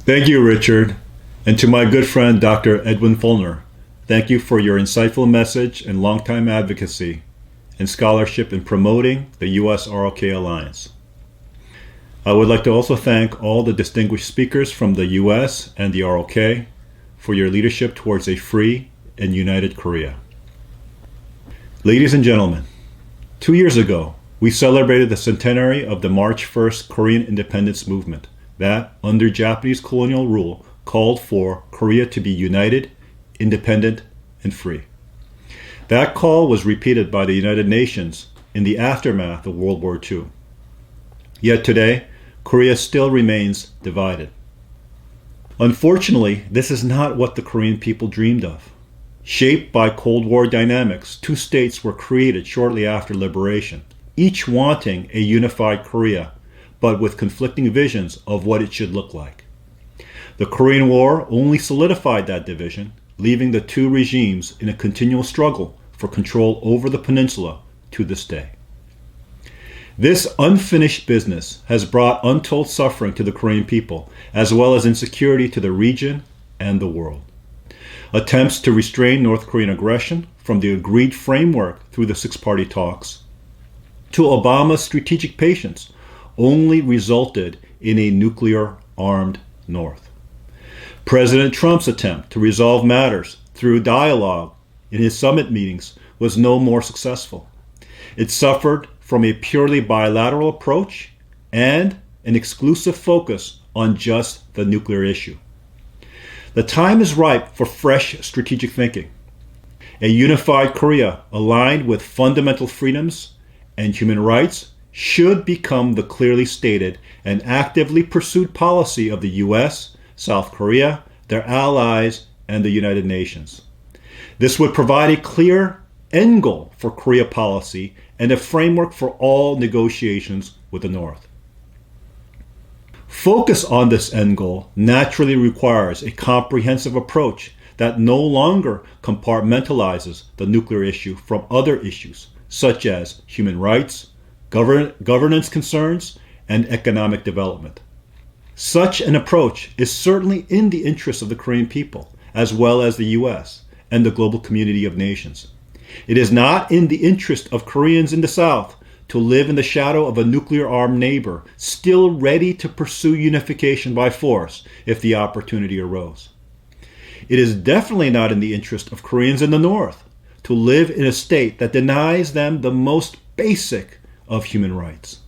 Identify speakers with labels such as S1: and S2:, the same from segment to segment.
S1: Thank you, Richard. And to my good friend, Dr. Edwin Fulner, thank you for your insightful message and longtime advocacy and scholarship in promoting the U.S.-ROK alliance. I would like to also thank all the distinguished speakers from the U.S. and the ROK for your leadership towards a free and united Korea. Ladies and gentlemen, 2 years ago, we celebrated the centenary of the March 1st Korean independence movement that, under Japanese colonial rule, called for Korea to be united, independent, and free. That call was repeated by the United Nations in the aftermath of World War II. Yet today, Korea still remains divided. Unfortunately, this is not what the Korean people dreamed of. Shaped by Cold War dynamics, two states were created shortly after liberation, each wanting a unified Korea, but with conflicting visions of what it should look like. The Korean War only solidified that division, leaving the two regimes in a continual struggle for control over the peninsula to this day. This unfinished business has brought untold suffering to the Korean people, as well as insecurity to the region and the world. Attempts to restrain North Korean aggression from the agreed framework through the six-party talks to Obama's strategic patience only resulted in a nuclear-armed North. President Trump's attempt to resolve matters through dialogue in his summit meetings was no more successful. It suffered from a purely bilateral approach and an exclusive focus on just the nuclear issue. The time is ripe for fresh strategic thinking. A unified Korea aligned with fundamental freedoms and human rights should become the clearly stated and actively pursued policy of the U.S., South Korea, their allies, and the United Nations. This would provide a clear end goal for Korea policy and a framework for all negotiations with the North. Focus on this end goal naturally requires a comprehensive approach that no longer compartmentalizes the nuclear issue from other issues, such as human rights, governance concerns, and economic development. Such an approach is certainly in the interest of the Korean people, as well as the U.S. and the global community of nations. It is not in the interest of Koreans in the South to live in the shadow of a nuclear-armed neighbor, still ready to pursue unification by force if the opportunity arose. It is definitely not in the interest of Koreans in the North to live in a state that denies them the most basic of human rights.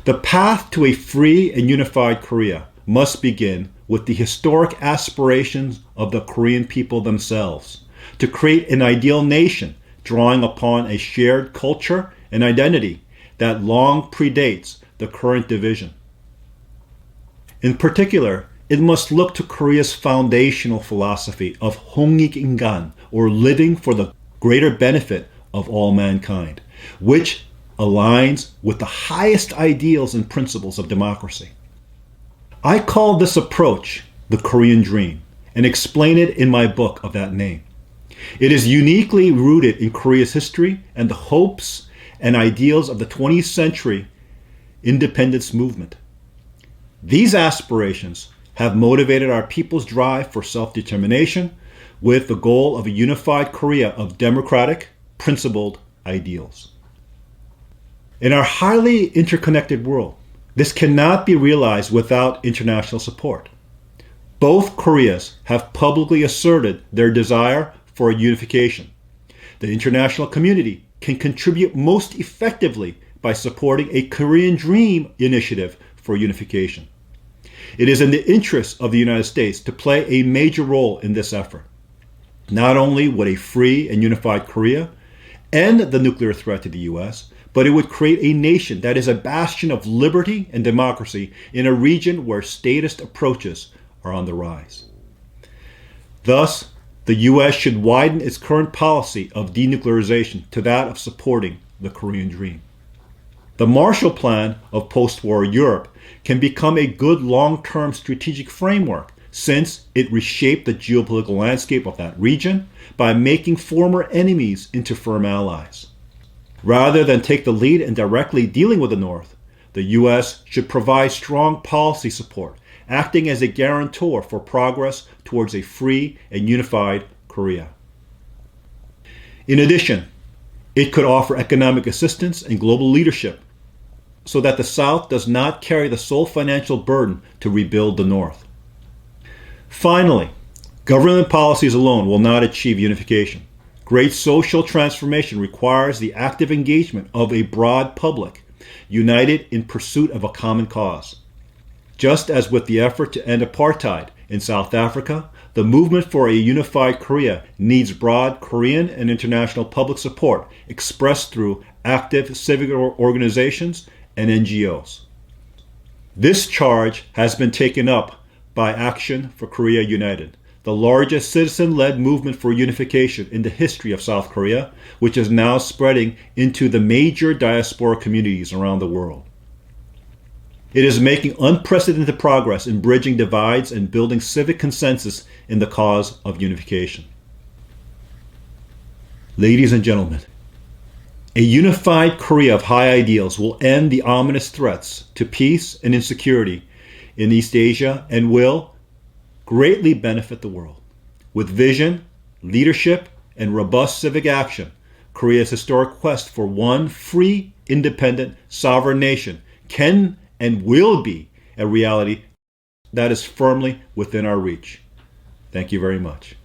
S1: The path to a free and unified Korea must begin with the historic aspirations of the Korean people themselves to create an ideal nation drawing upon a shared culture and identity that long predates the current division. In particular, it must look to Korea's foundational philosophy of Hongik-ingan, or living for the greater benefit of all mankind, which aligns with the highest ideals and principles of democracy. I call this approach the Korean Dream and explain it in my book of that name. It is uniquely rooted in Korea's history and the hopes and ideals of the 20th century independence movement. These aspirations have motivated our people's drive for self-determination with the goal of a unified Korea of democratic, principled ideals. In our highly interconnected world, this cannot be realized without international support. Both Koreas have publicly asserted their desire for unification. The international community can contribute most effectively by supporting a Korean Dream initiative for unification. It is in the interest of the United States to play a major role in this effort. Not only would a free and unified Korea end the nuclear threat to the U.S., but it would create a nation that is a bastion of liberty and democracy in a region where statist approaches are on the rise. Thus, the U.S. should widen its current policy of denuclearization to that of supporting the Korean Dream. The Marshall Plan of post-war Europe can become a good long-term strategic framework since it reshaped the geopolitical landscape of that region by making former enemies into firm allies. Rather than take the lead in directly dealing with the North, the U.S. should provide strong policy support, acting as a guarantor for progress towards a free and unified Korea. In addition, it could offer economic assistance and global leadership so that the South does not carry the sole financial burden to rebuild the North. Finally, government policies alone will not achieve unification. Great social transformation requires the active engagement of a broad public, united in pursuit of a common cause. Just as with the effort to end apartheid in South Africa, the movement for a unified Korea needs broad Korean and international public support expressed through active civic organizations and NGOs. This charge has been taken up by Action for Korea United, the largest citizen-led movement for unification in the history of South Korea, which is now spreading into the major diaspora communities around the world. It is making unprecedented progress in bridging divides and building civic consensus in the cause of unification. Ladies and gentlemen, a unified Korea of high ideals will end the ominous threats to peace and insecurity in East Asia and will greatly benefit the world. With vision, leadership, and robust civic action, Korea's historic quest for one free, independent, sovereign nation can and will be a reality that is firmly within our reach. Thank you very much.